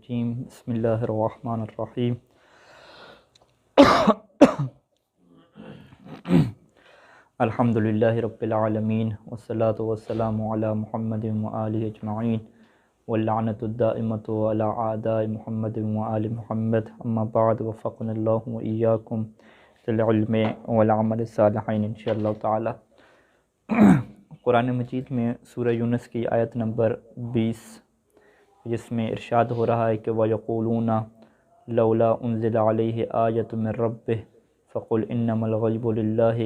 الرجیم بسم اللہ الرحمن الرحیم الحمد للہ رب العالمین والصلاة والسلام علی محمد وآلہ اجمعین واللعنۃ الدائمۃ علی اعداء محمد وآل محمد اما بعد وفقنا اللہ وإیاکم للعلم والعمل الصالحین انشاءاللہ تعالی۔ قرآن مجید میں سورہ یونس کی آیت نمبر 20 جس میں ارشاد ہو رہا ہے کہ وَيَقُولُونَ لَوْلَا أُنزِلَ عَلَيْهِ آيَةٌ مِّن رَّبِّهِ فَقُلْ إِنَّمَا الْغَيْبُ لِلَّهِ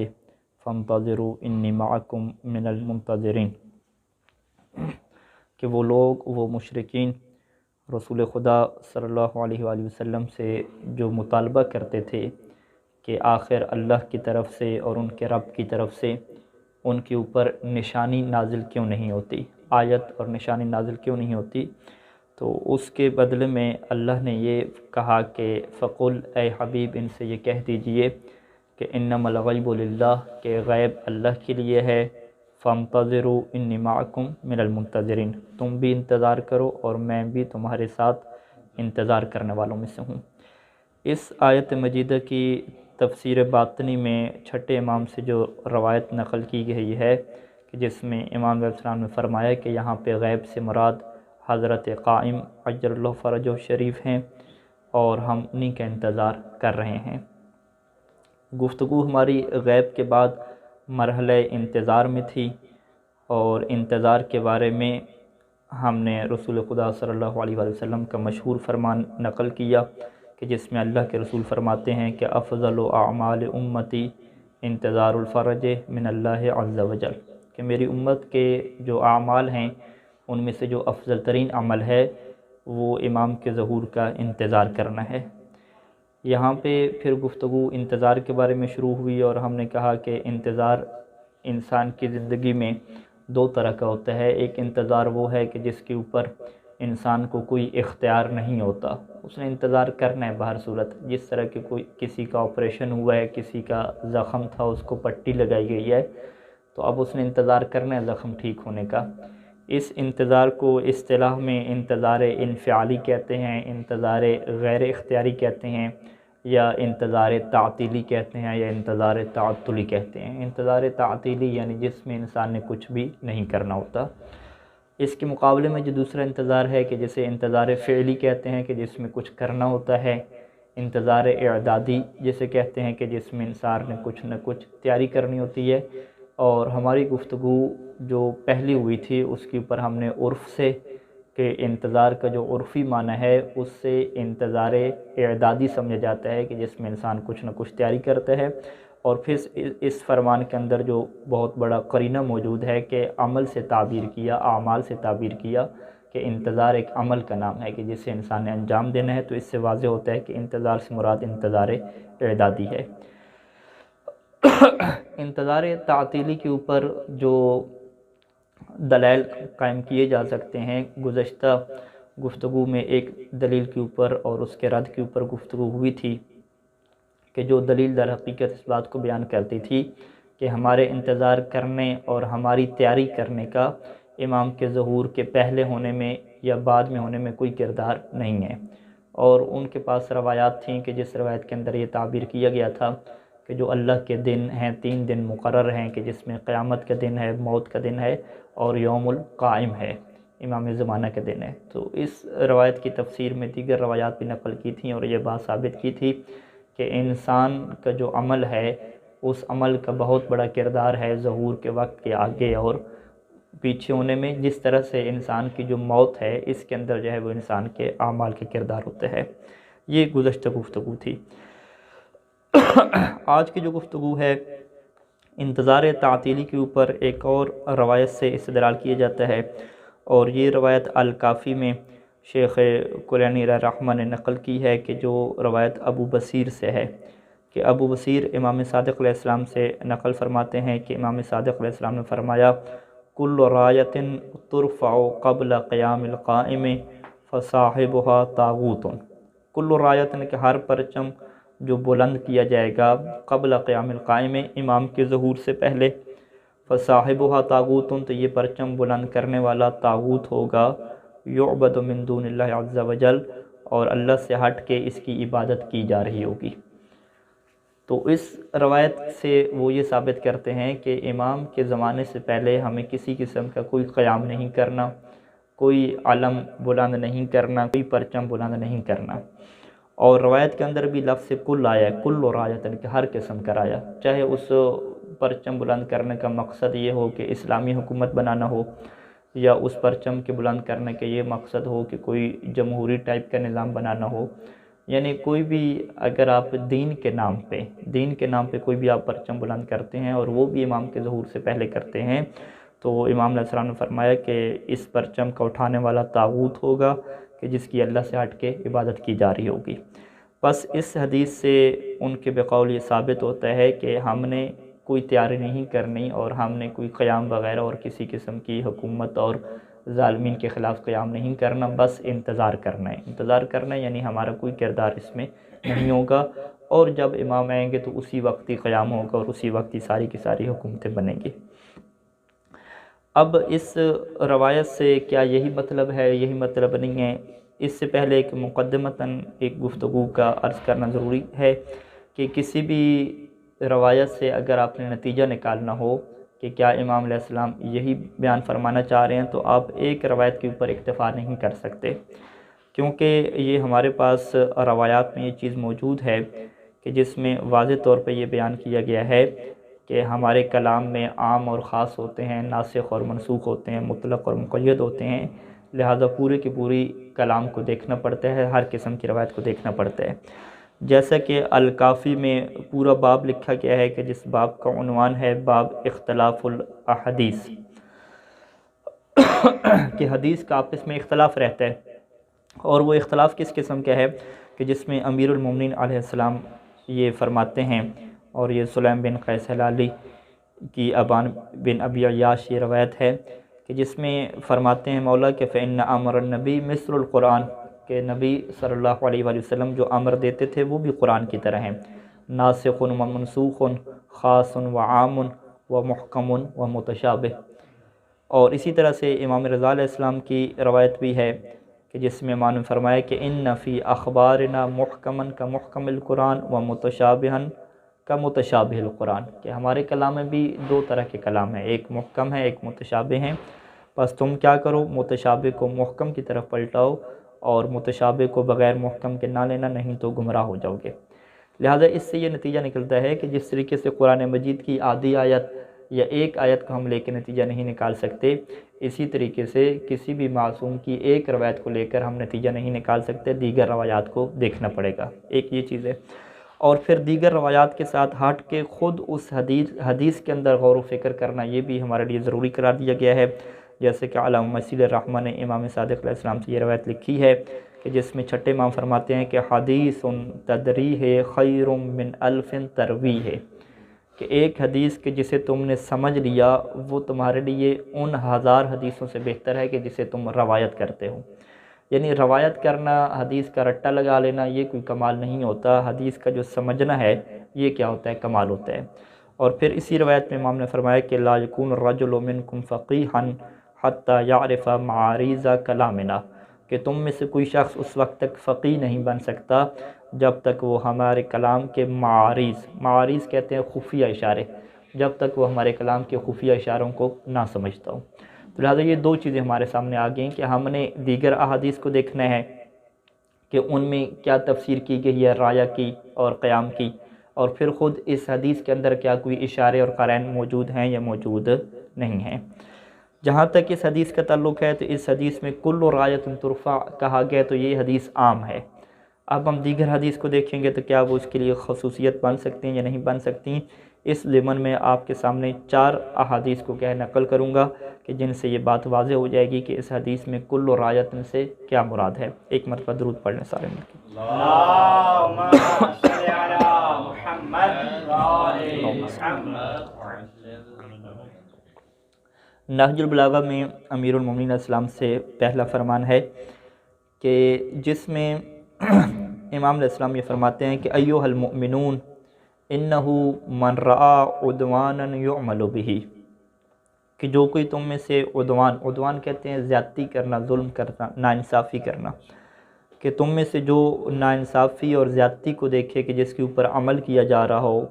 فَانتَظِرُوا إِنِّي مَعَكُم مِّنَ الْمُنتَظِرِينَ کہ وہ لوگ، وہ مشرکین رسول خدا صلی اللہ علیہ وآلہ وسلم سے جو مطالبہ کرتے تھے کہ آخر اللہ کی طرف سے اور ان کے رب کی طرف سے ان کے اوپر نشانی نازل کیوں نہیں ہوتی، آیت اور نشانی نازل کیوں نہیں ہوتی، تو اس کے بدلے میں اللہ نے یہ کہا کہ فقل، اے حبیب ان سے یہ کہہ دیجئے کہ انما الغیب للہ، کہ غیب اللہ کے لیے ہے، فانتظروا انی معکم من المنتظرین، تم بھی انتظار کرو اور میں بھی تمہارے ساتھ انتظار کرنے والوں میں سے ہوں۔ اس آیت مجیدہ کی تفسیر باطنی میں چھٹے امام سے جو روایت نقل کی گئی ہے کہ جس میں امام علیہ السلام نے فرمایا کہ یہاں پہ غیب سے مراد حضرت قائم عجل اللہ فرجہ شریف ہیں اور ہم انہی کا انتظار کر رہے ہیں۔ گفتگو ہماری غیب کے بعد مرحلہ انتظار میں تھی، اور انتظار کے بارے میں ہم نے رسول خدا صلی اللہ علیہ وآلہ وسلم کا مشہور فرمان نقل کیا کہ جس میں اللہ کے رسول فرماتے ہیں کہ افضل اعمال امتی انتظار الفرج من اللہ عز وجل، کہ میری امت کے جو اعمال ہیں ان میں سے جو افضل ترین عمل ہے وہ امام کے ظہور کا انتظار کرنا ہے۔ یہاں پہ پھر گفتگو انتظار کے بارے میں شروع ہوئی، اور ہم نے کہا کہ انتظار انسان کی زندگی میں دو طرح کا ہوتا ہے۔ ایک انتظار وہ ہے کہ جس کے اوپر انسان کو کوئی اختیار نہیں ہوتا، اس نے انتظار کرنا ہے بہر صورت، جس طرح کہ کسی کا آپریشن ہوا ہے، کسی کا زخم تھا، اس کو پٹی لگائی گئی ہے، تو اب اس نے انتظار کرنا ہے زخم ٹھیک ہونے کا۔ اس انتظار کو اصطلاح میں انتظار انفعالی کہتے ہیں، انتظار غیر اختیاری کہتے ہیں، یا انتظار تعطیلی کہتے ہیں، یا انتظار تعطلی کہتے ہیں۔ انتظار تعطیلی یعنی جس میں انسان نے کچھ بھی نہیں کرنا ہوتا۔ اس کے مقابلے میں جو دوسرا انتظار ہے کہ جسے انتظار فعلی کہتے ہیں کہ جس میں کچھ کرنا ہوتا ہے۔ انتظار اعدادی جسے کہتے ہیں کہ جس میں انسان نے کچھ نہ کچھ تیاری کرنی ہوتی ہے۔ اور ہماری گفتگو جو پہلی ہوئی تھی اس کے اوپر ہم نے عرف سے کہ انتظار کا جو عرفی معنی ہے اس سے انتظار اعدادی سمجھا جاتا ہے کہ جس میں انسان کچھ نہ کچھ تیاری کرتا ہے، اور پھر اس فرمان کے اندر جو بہت بڑا قرینہ موجود ہے کہ عمل سے تعبیر کیا، اعمال سے تعبیر کیا کہ انتظار ایک عمل کا نام ہے کہ جسے انسان نے انجام دینا ہے، تو اس سے واضح ہوتا ہے کہ انتظار سے مراد انتظار اعدادی ہے۔ انتظار تعطیلی کے اوپر جو دلائل قائم کیے جا سکتے ہیں، گزشتہ گفتگو میں ایک دلیل کے اوپر اور اس کے رد کے اوپر گفتگو ہوئی تھی کہ جو دلیل در حقیقت اس بات کو بیان کرتی تھی کہ ہمارے انتظار کرنے اور ہماری تیاری کرنے کا امام کے ظہور کے پہلے ہونے میں یا بعد میں ہونے میں کوئی کردار نہیں ہے۔ اور ان کے پاس روایات تھیں کہ جس روایت کے اندر یہ تعبیر کیا گیا تھا کہ جو اللہ کے دن ہیں، 3 دن مقرر ہیں کہ جس میں قیامت کا دن ہے، موت کا دن ہے، اور یوم القائم ہے، امام زمانہ کے دن ہے۔ تو اس روایت کی تفسیر میں دیگر روایات بھی نقل کی تھیں، اور یہ بات ثابت کی تھی کہ انسان کا جو عمل ہے اس عمل کا بہت بڑا کردار ہے ظہور کے وقت کے آگے اور پیچھے ہونے میں، جس طرح سے انسان کی جو موت ہے اس کے اندر جو ہے وہ انسان کے اعمال کے کردار ہوتا ہے۔ یہ گزشتہ گفتگو تھی۔ آج کی جو گفتگو ہے انتظار تعطیلی کے اوپر ایک اور روایت سے استدلال کیا جاتا ہے، اور یہ روایت الکافی میں شیخ کلینی علیہ رحمہ نے نقل کی ہے کہ جو روایت ابو بصیر سے ہے کہ ابو بصیر امام صادق علیہ السلام سے نقل فرماتے ہیں کہ امام صادق علیہ السلام نے فرمایا کل رایت ترفع قبل قیام القائم فصاحبها طاغوت، کل رایت کہ ہر پرچم جو بلند کیا جائے گا قبل قیام القائم امام کے ظہور سے پہلے، فصاحبها طاغوت تو یہ پرچم بلند کرنے والا طاغوت ہوگا، یعبد من دون اللہ عز وجل، اور اللہ سے ہٹ کے اس کی عبادت کی جا رہی ہوگی۔ تو اس روایت سے وہ یہ ثابت کرتے ہیں کہ امام کے زمانے سے پہلے ہمیں کسی قسم کا کوئی قیام نہیں کرنا، کوئی علم بلند نہیں کرنا، کوئی پرچم بلند نہیں کرنا۔ اور روایت کے اندر بھی لفظ کل آیا ہے، کل و رایتن، کہ ہر قسم کا رایا، چاہے اس پرچم بلند کرنے کا مقصد یہ ہو کہ اسلامی حکومت بنانا ہو، یا اس پرچم کے بلند کرنے کا یہ مقصد ہو کہ کوئی جمہوری ٹائپ کا نظام بنانا ہو، یعنی کوئی بھی اگر آپ دین کے نام پہ کوئی بھی آپ پرچم بلند کرتے ہیں اور وہ بھی امام کے ظہور سے پہلے کرتے ہیں، تو امام علیہ السلام نے فرمایا کہ اس پرچم کا اٹھانے والا طاغوت ہوگا کہ جس کی اللہ سے ہٹ کے عبادت کی جا رہی ہوگی۔ بس اس حدیث سے ان کے بقول یہ ثابت ہوتا ہے کہ ہم نے کوئی تیاری نہیں کرنی، اور ہم نے کوئی قیام وغیرہ اور کسی قسم کی حکومت اور ظالمین کے خلاف قیام نہیں کرنا، بس انتظار کرنا ہے، یعنی ہمارا کوئی کردار اس میں نہیں ہوگا، اور جب امام آئیں گے تو اسی وقت ہی قیام ہوگا اور اسی وقت ہی ساری کی ساری حکومتیں بنیں گی۔ اب اس روایت سے کیا یہی مطلب ہے؟ یہی مطلب نہیں ہے۔ اس سے پہلے ایک مقدمتاً ایک گفتگو کا عرض کرنا ضروری ہے کہ کسی بھی روایت سے اگر آپ نے نتیجہ نکالنا ہو کہ کیا امام علیہ السلام یہی بیان فرمانا چاہ رہے ہیں، تو آپ ایک روایت کے اوپر اکتفا نہیں کر سکتے، کیونکہ یہ ہمارے پاس روایات میں یہ چیز موجود ہے کہ جس میں واضح طور پہ یہ بیان کیا گیا ہے کہ ہمارے کلام میں عام اور خاص ہوتے ہیں، ناسخ اور منسوخ ہوتے ہیں، مطلق اور مقید ہوتے ہیں، لہذا پورے کی پوری کلام کو دیکھنا پڑتا ہے، ہر قسم کی روایت کو دیکھنا پڑتا ہے۔ جیسا کہ الکافی میں پورا باب لکھا گیا ہے کہ جس باب کا عنوان ہے باب اختلاف الاحادیث، کہ حدیث کا آپس میں اختلاف رہتا ہے، اور وہ اختلاف کس قسم کا ہے کہ جس میں امیر المومنین علیہ السلام یہ فرماتے ہیں، اور یہ سلیم بن قیس ہلالی کی ابان بن ابی عیاش یہ روایت ہے کہ جس میں فرماتے ہیں مولا کہ فإن امر النبی مثل القرآن، کہ نبی صلی اللہ علیہ وآلہ وسلم جو امر دیتے تھے وہ بھی قرآن کی طرح ہیں، ناسخ و منسوخ، خاص و عام و محکم و متشابہ۔ اور اسی طرح سے امام رضا علیہ السلام کی روایت بھی ہے کہ جس میں امام نے فرمایا کہ ان فی اخبارنا محکما کا محکم القرآن و متشابہا کا متشابہ القرآن، کہ ہمارے کلام میں بھی دو طرح کے کلام ہیں، ایک محکم ہے، ایک متشابہ ہیں، بس تم کیا کرو، متشابہ کو محکم کی طرف پلٹاؤ اور متشابہ کو بغیر محکم کے نہ لینا، نہیں تو گمراہ ہو جاؤ گے۔ لہذا اس سے یہ نتیجہ نکلتا ہے کہ جس طریقے سے قرآن مجید کی آدھی آیت یا ایک آیت کو ہم لے کے نتیجہ نہیں نکال سکتے، اسی طریقے سے کسی بھی معصوم کی ایک روایت کو لے کر ہم نتیجہ نہیں نکال سکتے، دیگر روایات کو دیکھنا پڑے گا، ایک یہ چیز ہے۔ اور پھر دیگر روایات کے ساتھ ہٹ کے خود اس حدیث کے اندر غور و فکر کرنا، یہ بھی ہمارے لیے ضروری قرار دیا گیا ہے، جیسے کہ علامہ مسیل الرحمہ نے امام صادق علیہ السلام سے یہ روایت لکھی ہے کہ جس میں چھٹے امام فرماتے ہیں کہ حدیث تدریح خیر من الف ترویح ہے، کہ ایک حدیث کہ جسے تم نے سمجھ لیا وہ تمہارے لیے ان 1000 حدیثوں سے بہتر ہے کہ جسے تم روایت کرتے ہو۔ یعنی روایت کرنا، حدیث کا رٹّا لگا لینا، یہ کوئی کمال نہیں ہوتا، حدیث کا جو سمجھنا ہے یہ کیا ہوتا ہے، کمال ہوتا ہے۔ اور پھر اسی روایت میں امام نے فرمایا کہ لا یکون الرجل منکم فقیحا حتی یعرف معاریض کلامنا، کہ تم میں سے کوئی شخص اس وقت تک فقیہ نہیں بن سکتا جب تک وہ ہمارے کلام کے معاریض کہتے ہیں خفیہ اشارے، جب تک وہ ہمارے کلام کے خفیہ اشاروں کو نہ سمجھتا ہو۔ تو لہٰذا یہ دو چیزیں ہمارے سامنے آ گئیں کہ ہم نے دیگر احادیث کو دیکھنا ہے کہ ان میں کیا تفسیر کی گئی ہے رایا کی اور قیام کی، اور پھر خود اس حدیث کے اندر کیا کوئی اشارے اور قرائن موجود ہیں یا موجود نہیں ہیں۔ جہاں تک اس حدیث کا تعلق ہے تو اس حدیث میں کل رایت ترفع کہا گیا تو یہ حدیث عام ہے۔ اب ہم دیگر حدیث کو دیکھیں گے تو کیا وہ اس کے لیے خصوصیت بن سکتی ہیں یا نہیں بن سکتی، اس ضمن میں آپ کے سامنے 4 احادیث کو نقل کروں گا کہ جن سے یہ بات واضح ہو جائے گی کہ اس حدیث میں کل رایت سے کیا مراد ہے۔ ایک مرتبہ درود پڑھ لیں سارے مل کے۔ اللہم صلی علی محمد نہج البلاغہ میں امیر المومنین علیہ السلام سے پہلا فرمان ہے کہ جس میں امام علیہ السلام یہ فرماتے ہیں کہ ایھا المؤمنون انہ من رعا عدوانا یعمل بہ، کہ جو کوئی تم میں سے عدوان کہتے ہیں زیادتی کرنا، ظلم کرنا، ناانصافی کرنا، کہ تم میں سے جو ناانصافی اور زیادتی کو دیکھے کہ جس کے اوپر عمل کیا جا رہا ہو،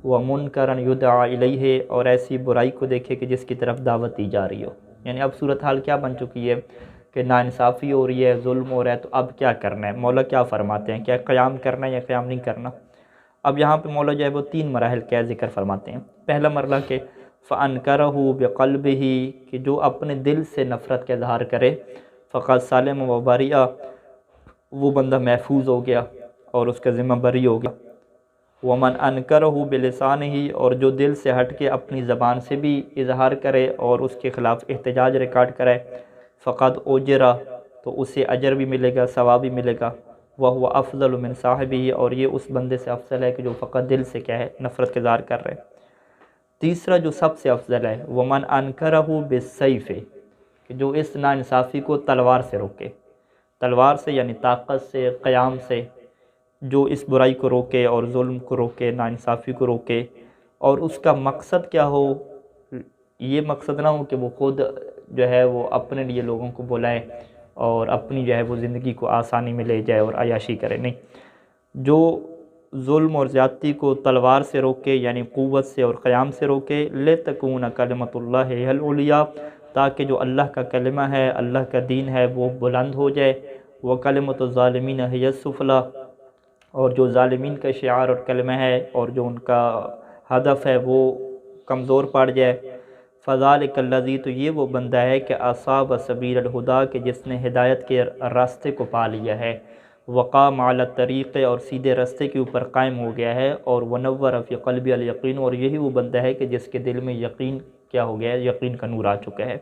وہ منکرن یدعا الیہ، اور ایسی برائی کو دیکھے کہ جس کی طرف دعوت دی جا رہی ہو۔ یعنی اب صورتحال کیا بن چکی ہے کہ ناانصافی ہو رہی ہے، ظلم ہو رہا ہے، تو اب کیا کرنا ہے؟ مولا کیا فرماتے ہیں؟ کیا قیام کرنا ہے یا قیام نہیں کرنا؟ اب یہاں پہ مولا جو ہے وہ 3 مراحل کا ذکر فرماتے ہیں۔ پہلا مرحلہ کہ فَأَنْكَرَهُ بِقَلْبِهِ، کہ جو اپنے دل سے نفرت کا اظہار کرے، فَقَدْ سَلِمَ وَبَرِئَ، وہ بندہ محفوظ ہو گیا اور اس کا ذمہ بری ہو گیا۔ وَمَنْ أَنْكَرَهُ بِلِسَانِهِ، اور جو دل سے ہٹ کے اپنی زبان سے بھی اظہار کرے اور اس کے خلاف احتجاج ریکارڈ کرے، فَقَدْ أُجِرَ، تو اسے اجر بھی ملے گا، ثواب بھی ملے گا۔ وَهُوَ أَفْضَلُ مِنْ صَاحِبِهِ، اور یہ اس بندے سے افضل ہے کہ جو فقط دل سے کیا ہے، نفرت کا اظہار کر رہے۔ تیسرا جو سب سے افضل ہے، وَمَنْ أَنْكَرَهُ بِالسَّيْفِ، کہ جو اس ناانصافی کو تلوار سے روکے، تلوار سے یعنی طاقت سے، قیام سے، جو اس برائی کو روکے اور ظلم کو روکے، ناانصافی کو روکے، اور اس کا مقصد کیا ہو؟ یہ مقصد نہ ہو کہ وہ خود جو ہے وہ اپنے لیے لوگوں کو بلائے اور اپنی جو ہے وہ زندگی کو آسانی میں لے جائے اور عیاشی کرے، نہیں، جو ظلم اور زیادتی کو تلوار سے روکے یعنی قوت سے اور قیام سے روکے، لِتَكُونَ كَلِمَةُ اللَّهِ هِيَ الْعُلْيَا، تاکہ جو اللہ کا کلمہ ہے، اللہ کا دین ہے، وہ بلند ہو جائے۔ وَكَلِمَةُ الظَّالِمِينَ هِيَ السُّفْلَىٰ، اور جو ظالمین کا شعار اور کلمہ ہے اور جو ان کا ہدف ہے وہ کمزور پڑ جائے۔ فَذَلِكَ الَّذِي، تو یہ وہ بندہ ہے کہ أَصَابَ سَبِيلَ الْهُدَىٰ، کہ جس نے ہدایت کے راستے کو پا لیا ہے، وقام علی الطریق، اور سیدھے راستے کے اوپر قائم ہو گیا ہے، اور ونور فی قلبی الیقین، اور یہی وہ بندہ ہے کہ جس کے دل میں یقین کیا ہو گیا ہے، یقین کا نور آ چکا ہے۔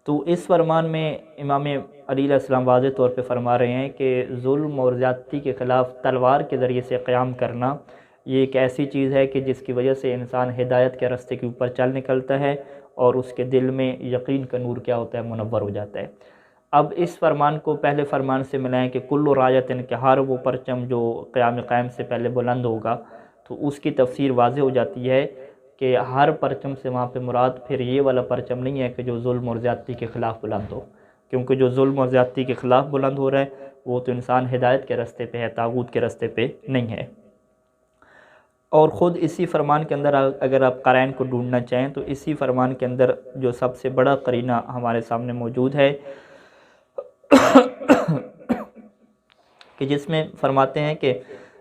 تو اس فرمان میں امام علی علیہ السلام واضح طور پہ فرما رہے ہیں کہ ظلم اور زیادتی کے خلاف تلوار کے ذریعے سے قیام کرنا یہ ایک ایسی چیز ہے کہ جس کی وجہ سے انسان ہدایت کے راستے کے اوپر چل نکلتا ہے اور اس کے دل میں یقین کا نور کیا ہوتا ہے، منور ہو جاتا ہے۔ اب اس فرمان کو پہلے فرمان سے ملائیں کہ کل رایتن، کہ ہر وہ پرچم جو قیام قائم سے پہلے بلند ہوگا، تو اس کی تفسیر واضح ہو جاتی ہے کہ ہر پرچم سے وہاں پہ مراد پھر یہ والا پرچم نہیں ہے کہ جو ظلم اور زیادتی کے خلاف بلند ہو، کیونکہ جو ظلم اور زیادتی کے خلاف بلند ہو رہا ہے وہ تو انسان ہدایت کے راستے پہ ہے، طاغوت کے راستے پہ نہیں ہے۔ اور خود اسی فرمان کے اندر اگر آپ قرائن کو ڈھونڈنا چاہیں تو اسی فرمان کے اندر جو سب سے بڑا قرینہ ہمارے سامنے موجود ہے کہ جس میں فرماتے ہیں کہ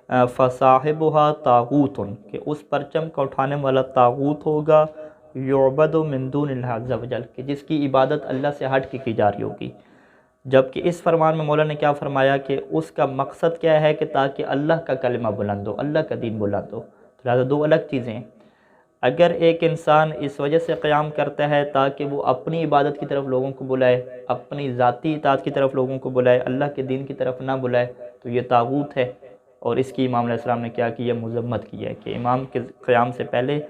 فَصَاحِبُهَا طَاغُوتٌ، کہ اس پرچم کا اٹھانے والا طاغوت ہوگا، يُعْبَدُ مِن دُونِ اللَّهِ عَزَّ وَجَلَّ، کہ جس کی عبادت اللہ سے ہٹ کے کی جا رہی ہوگی۔ جبکہ اس فرمان میں مولا نے کیا فرمایا کہ اس کا مقصد کیا ہے کہ تاکہ اللہ کا کلمہ بلند ہو، اللہ کا دین بلند ہو، لہٰذا دو الگ چیزیں ہیں۔ اگر ایک انسان اس وجہ سے قیام کرتا ہے تاکہ وہ اپنی عبادت کی طرف لوگوں کو بلائے، اپنی ذاتی اطاعت کی طرف لوگوں کو بلائے، اللہ کے دین کی طرف نہ بلائے، تو یہ طاغوت ہے، اور اس کی امام علیہ السلام نے کیا کیا، مذمت کی ہے کہ امام کے قیام سے پہلے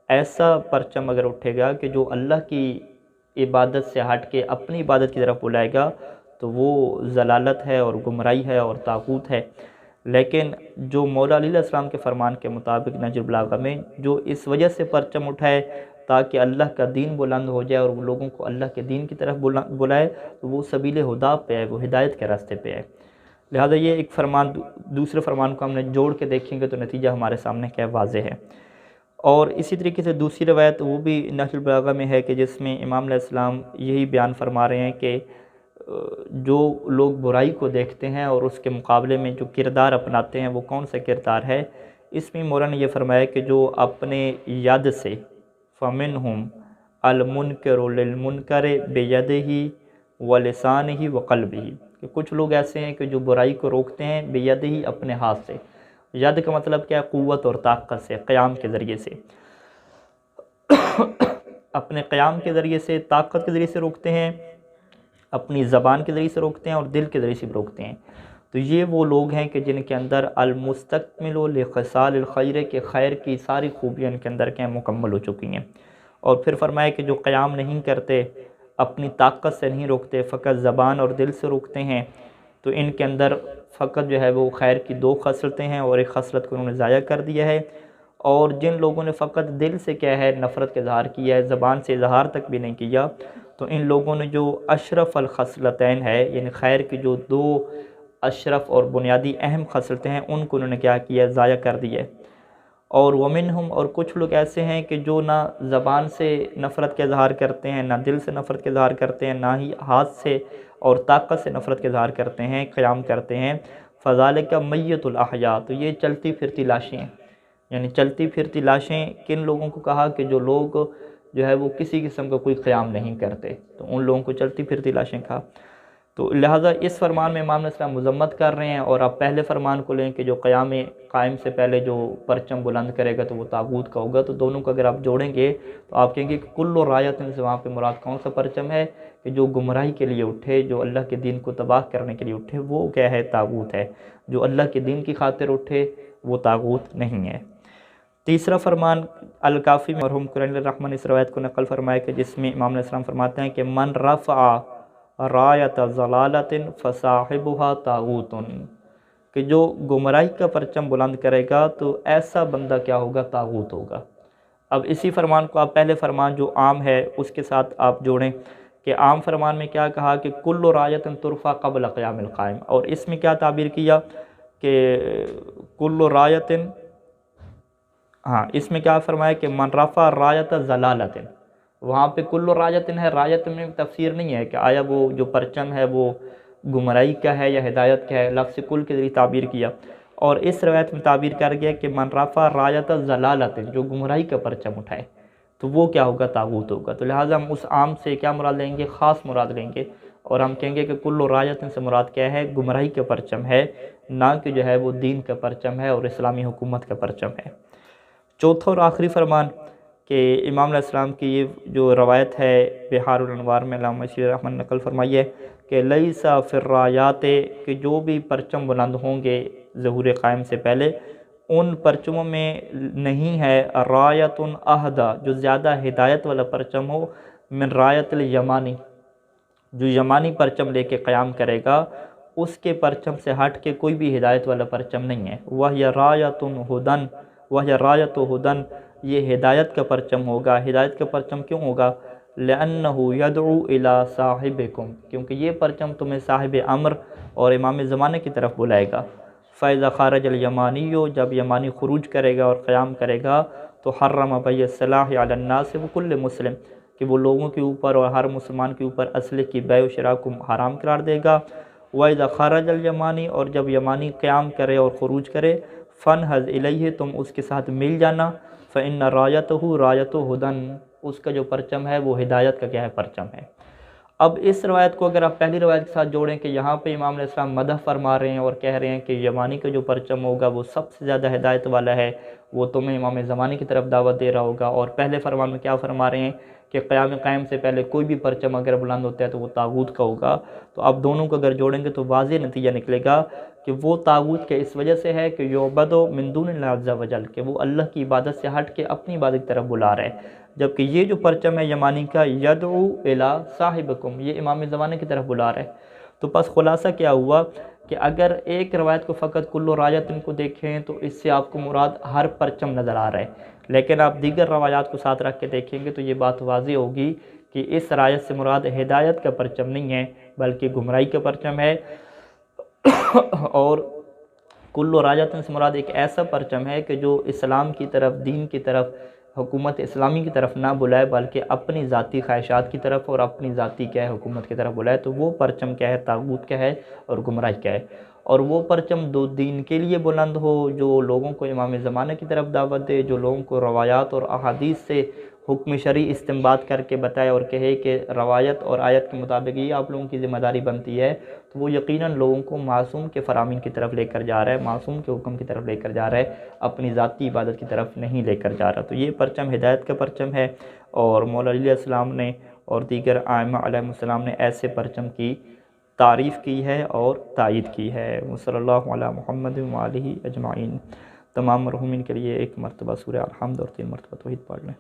ایسا پرچم اگر اٹھے گا کہ جو اللہ کی عبادت سے ہٹ کے اپنی عبادت کی طرف بلائے گا تو وہ ضلالت ہے اور گمراہی ہے اور طاغوت ہے۔ لیکن جو مولا علی علیہ السلام کے فرمان کے مطابق نہج البلاغہ میں جو اس وجہ سے پرچم اٹھائے تاکہ اللہ کا دین بلند ہو جائے اور وہ لوگوں کو اللہ کے دین کی طرف بلائے، تو وہ سبیل ہدا پہ ہے، وہ ہدایت کے راستے پہ ہے۔ لہذا یہ ایک فرمان دوسرے فرمان کو ہم نے جوڑ کے دیکھیں گے تو نتیجہ ہمارے سامنے کیا واضح ہے۔ اور اسی طریقے سے دوسری روایت وہ بھی نہج البلاغہ میں ہے کہ جس میں امام علیہ السلام یہی بیان فرما رہے ہیں کہ جو لوگ برائی کو دیکھتے ہیں اور اس کے مقابلے میں جو کردار اپناتے ہیں وہ کون سا کردار ہے۔ اس میں مولا نے یہ فرمایا کہ جو اپنے ید سے فَمِنْهُمْ الْمُنْكِرُ لِلْمُنْكَرِ بِيَدِهِ وَلِسَانِهِ وَقَلْبِهِ، کہ کچھ لوگ ایسے ہیں کہ جو برائی کو روکتے ہیں بِيَدِهِ، اپنے ہاتھ سے۔ ید کا مطلب کیا ہے؟ قوت اور طاقت سے، قیام کے ذریعے سے، اپنے قیام کے ذریعے سے، طاقت کے ذریعے سے روکتے ہیں، اپنی زبان کے ذریعے سے روکتے ہیں اور دل کے ذریعے سے بھی روکتے ہیں۔ تو یہ وہ لوگ ہیں کہ جن کے اندر المستکمل لخصال الخیر، کے خیر کی ساری خوبیاں ان کے اندر کیا مکمل ہو چکی ہیں۔ اور پھر فرمایا کہ جو قیام نہیں کرتے، اپنی طاقت سے نہیں روکتے، فقط زبان اور دل سے روکتے ہیں، تو ان کے اندر فقط جو ہے وہ خیر کی 2 خصلتیں ہیں اور ایک خصلت کو انہوں نے ضائع کر دیا ہے۔ اور جن لوگوں نے فقط دل سے کیا ہے نفرت کا اظہار کیا ہے، زبان سے اظہار تک بھی نہیں کیا، تو ان لوگوں نے جو اشرف الخصلتین ہے، یعنی خیر کی جو 2 اشرف اور بنیادی اہم خصلتیں ہیں ان کو انہوں نے کیا کیا، ضائع کر دیا۔ اور ومنہم، اور کچھ لوگ ایسے ہیں کہ جو نہ زبان سے نفرت کا اظہار کرتے ہیں، نہ دل سے نفرت کا اظہار کرتے ہیں، نہ ہی ہاتھ سے اور طاقت سے نفرت کا اظہار کرتے ہیں، قیام کرتے ہیں۔ فذالک میت الاحیاء، تو یہ چلتی پھرتی لاشیں ہیں، یعنی چلتی پھرتی لاشیں کن لوگوں کو کہا کہ جو لوگ جو ہے وہ کسی قسم کا کوئی قیام نہیں کرتے، تو ان لوگوں کو چلتی پھرتی لاشیں کہا۔ تو لہٰذا اس فرمان میں امام علیہ السلام مذمت کر رہے ہیں، اور آپ پہلے فرمان کو لیں کہ جو قائم سے پہلے جو پرچم بلند کرے گا تو وہ طاغوت کا ہوگا، تو دونوں کو اگر آپ جوڑیں گے تو آپ کہیں گے کہ کل رایت سے وہاں پہ مراد کون سا پرچم ہے کہ جو گمراہی کے لیے اٹھے، جو اللہ کے دین کو تباہ کرنے کے لیے اٹھے، وہ کیا ہے، طاغوت ہے۔ جو اللہ کے دین کی خاطر اٹھے وہ طاغوت نہیں ہے۔ تیسرا فرمان الکافی میں مرحوم قرآن الرحمن اس روایت کو نقل فرمایا کہ جس میں امام علیہ السلام فرماتے ہیں کہ من رفع رایت ضلالت فصاحبها طاغوت، کہ جو گمراہی کا پرچم بلند کرے گا تو ایسا بندہ کیا ہوگا، طاغوت ہوگا۔ اب اسی فرمان کو آپ پہلے فرمان جو عام ہے اس کے ساتھ آپ جوڑیں کہ عام فرمان میں کیا کہا کہ کل رایت ترفع قبل قیام القائم، اور اس میں کیا تعبیر کیا کہ کل رایت، اس میں کیا فرمایا کہ من رفع رایت ضلالت، وہاں پہ کل رایت ہے، رایت میں تفسیر نہیں ہے کہ آیا وہ جو پرچم ہے وہ گمراہی کا ہے یا ہدایت کا ہے، لفظ کل کے ذریعے تعبیر کیا، اور اس روایت میں تعبیر کر گیا کہ من رفع رایت ضلالت، جو گمراہی کا پرچم اٹھائے تو وہ کیا ہوگا، طاغوت ہوگا۔ تو لہٰذا ہم اس عام سے کیا مراد لیں گے، خاص مراد لیں گے، اور ہم کہیں گے کہ کل رایت سے مراد کیا ہے، گمراہی کا پرچم ہے، نہ کہ جو ہے وہ دین کا پرچم ہے اور اسلامی حکومت کا پرچم ہے۔ چوتھا اور آخری فرمان کہ امام علیہ السلام کی یہ جو روایت ہے بحار الانوار میں علامہ شیر رحمن نقل فرمائی ہے کہ لیس فی الرایات، کہ جو بھی پرچم بلند ہوں گے ظہور قائم سے پہلے، ان پرچموں میں نہیں ہے رایت اہدا، جو زیادہ ہدایت والا پرچم ہو، من رایت الیمانی، جو یمانی پرچم لے کے قیام کرے گا اس کے پرچم سے ہٹ کے کوئی بھی ہدایت والا پرچم نہیں ہے۔ وَهِيَ رَایَةٌ هُدًى، وَهِيَ رَایَةُ هُدًى، یہ ہدایت کا پرچم ہوگا۔ ہدایت کا پرچم کیوں ہوگا؟ لِأَنَّهُ يَدْعُو إِلَى صَاحِبِكُمْ، کیونکہ یہ پرچم تمہیں صاحب امر اور امام زمانے کی طرف بلائے گا۔ فَإِذَا خَرَجَ الْيَمَانِيُّ، جب یمانی خروج کرے گا اور قیام کرے گا تو حرم بَيْعَ السلاح علی الناس وکل مسلم، کہ وہ لوگوں کے اوپر اور ہر مسلمان کے اوپر اسلحے کی بیع و شراء کو حرام قرار دے گا۔ وَإِذَا خَرَجَ الْيَمَانِي، اور جب یمانی قیام کرے اور خروج کرے، فَانْحَزْ إِلَيْهِ، تم اس کے ساتھ مل جانا، فَإِنَّ رَایَتَهُ رَایَةُ هُدًى، اس کا جو پرچم ہے وہ ہدایت کا کیا ہے، پرچم ہے۔ اب اس روایت کو اگر آپ پہلی روایت کے ساتھ جوڑیں کہ یہاں پہ امام علیہ السلام مدح فرما رہے ہیں اور کہہ رہے ہیں کہ یمانی کا جو پرچم ہوگا وہ سب سے زیادہ ہدایت والا ہے، وہ تمہیں امام زمانے کی طرف دعوت دے رہا ہوگا، اور پہلے فرمان میں کیا فرما رہے ہیں کہ قیام قائم سے پہلے کوئی بھی پرچم اگر بلند ہوتا ہے تو وہ طاغوت کا ہوگا، تو اب دونوں کو اگر جوڑیں گے تو واضح نتیجہ نکلے گا کہ وہ طاغوت کے اس وجہ سے ہے کہ یعبد من دون اللہ عز و جل، کہ وہ اللہ کی عبادت سے ہٹ کے اپنی عبادت کی طرف بلا رہے ہیں، جبکہ یہ جو پرچم ہے یمانی کا، یدعو الی صاحبکم، یہ امام زمانے کی طرف بلا رہے ہیں۔ تو پس خلاصہ کیا ہوا کہ اگر ایک روایت کو فقط کل رایت کو دیکھیں تو اس سے آپ کو مراد ہر پرچم نظر آ رہا ہے، لیکن آپ دیگر روایات کو ساتھ رکھ کے دیکھیں گے تو یہ بات واضح ہوگی کہ اس رایت سے مراد ہدایت کا پرچم نہیں ہے بلکہ گمراہی کا پرچم ہے، اور کل رایت سے مراد ایک ایسا پرچم ہے کہ جو اسلام کی طرف، دین کی طرف، حکومت اسلامی کی طرف نہ بلائے بلکہ اپنی ذاتی خواہشات کی طرف اور اپنی ذاتی کیا ہے، حکومت کی طرف بلائے، تو وہ پرچم کیا ہے، طاغوت کا ہے اور گمراہی کا ہے۔ اور وہ پرچم دو دین کے لیے بلند ہو، جو لوگوں کو امام زمانہ کی طرف دعوت دے، جو لوگوں کو روایات اور احادیث سے حکم شرعی استنباط کر کے بتائے اور کہے کہ روایت اور آیت کے مطابق یہ آپ لوگوں کی ذمہ داری بنتی ہے، تو وہ یقیناً لوگوں کو معصوم کے فرامین کی طرف لے کر جا رہا ہے، معصوم کے حکم کی طرف لے کر جا رہا ہے، اپنی ذاتی عبادت کی طرف نہیں لے کر جا رہا۔ تو یہ پرچم ہدایت کا پرچم ہے، اور مولا علیہ السلام نے اور دیگر ائمہ علیہ السلام نے ایسے پرچم کی تعریف کی ہے اور تائید کی ہے۔ صلی اللہ علی محمد و آلہ اجمعین۔ تمام مرحومین کے لیے ایک مرتبہ سورہ الحمد اور 3 مرتبہ توحید پڑھ لیں۔